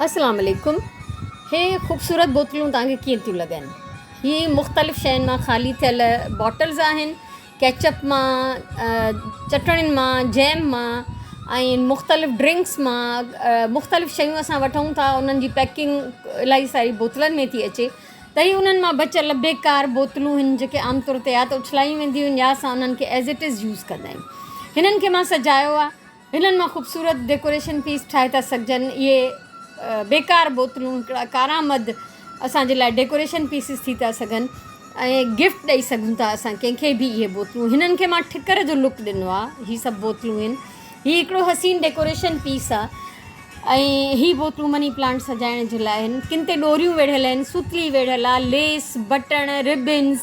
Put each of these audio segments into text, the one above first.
अस्सलाम वालेकुम। हे ख़ूबसूरत बोतलूं तव्हांखे कीअं थियूं लॻनि? ही मुख़्तलिफ़ शयुनि मां ख़ाली थियल बॉटल्स आहिनि, केचप मां, चटणियुनि मां, जैम मां ऐं मुख़्तलिफ़ ड्रिंक्स मां मुख़्तलिफ़ शयूं असां वठूं था। उन्हनि जी पैकिंग इलाही सारी बोतलनि में थी अचे त ही उन्हनि मां बचियल बेकार बोतलूं आहिनि जेके आम तौर ते या त उछलायूं वेंदियूं आहिनि या असां उन्हनि खे एज़ इट इज़ यूज़ कंदा आहियूं। हिननि खे मां सजायो आहे, हिननि मां ख़ूबसूरत डेकोरेशन पीस ठाहे था सघजनि। इहे बेकार बोतलूं हिकिड़ा कारामद असांजे लाइ डेकोरेशन पीसिस थी था सघनि ऐं गिफ्ट ॾेई सघूं था असां कंहिंखे बि। इहे बोतलूं हिननि खे मां ठिकर जो लुक ॾिनो आहे। हीअ सभु बोतलूं आहिनि, हीअ हिकिड़ो हसीन डेकोरेशन पीस आहे ऐं हीअ बोतलूं मनी प्लांट सजाइण जे लाइ आहिनि। किन ते डोरियूं वेढ़ियल आहिनि, सुतली वेढ़ियल आहे, lace, button, ribbons,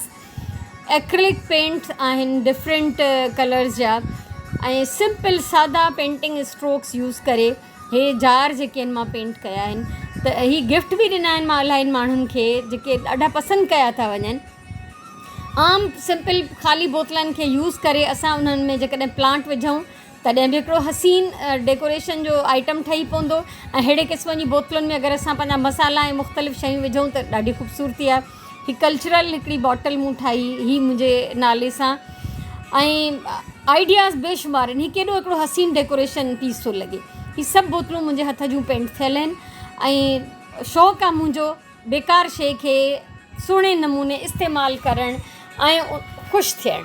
acrylic paints आहिनि डिफरेंट कलर्स जा ऐं सिंपल सादा पेंटिंग स्ट्रोक्स यूज़ करे हे जार जेके आहिनि मां पेंट कया आहिनि। त ही गिफ्ट बि ॾिना आहिनि मां इलाही माण्हुनि खे जेके ॾाढा पसंदि कया था वञनि। आम सिंपल ख़ाली बोतलनि खे यूज़ करे असां उन्हनि में जेकॾहिं प्लांट विझूं तॾहिं बि हिकिड़ो हसीन डेकोरेशन जो आइटम ठही पवंदो। ऐं अहिड़े क़िस्म जी बोतलुनि में अगरि असां पंहिंजा मसाला ऐं मुख़्तलिफ़ शयूं विझूं त ॾाढी ख़ूबसूरती आहे। ही कल्चरल हिकिड़ी बॉटल मूं ठाही ही मुंहिंजे नाले सां ऐं आइडियाज़ बेशुमार आहिनि। ही केॾो हिकिड़ो हसीन डेकोरेशन पीस थो लॻे। ही सभु बोतलूं मुंहिंजे हथ जूं पेंट थियल आहिनि ऐं शौक़ु आहे मुंहिंजो बेकार शइ खे सुहिणे नमूने इस्तेमालु करणु ऐं ख़ुशि थियणु।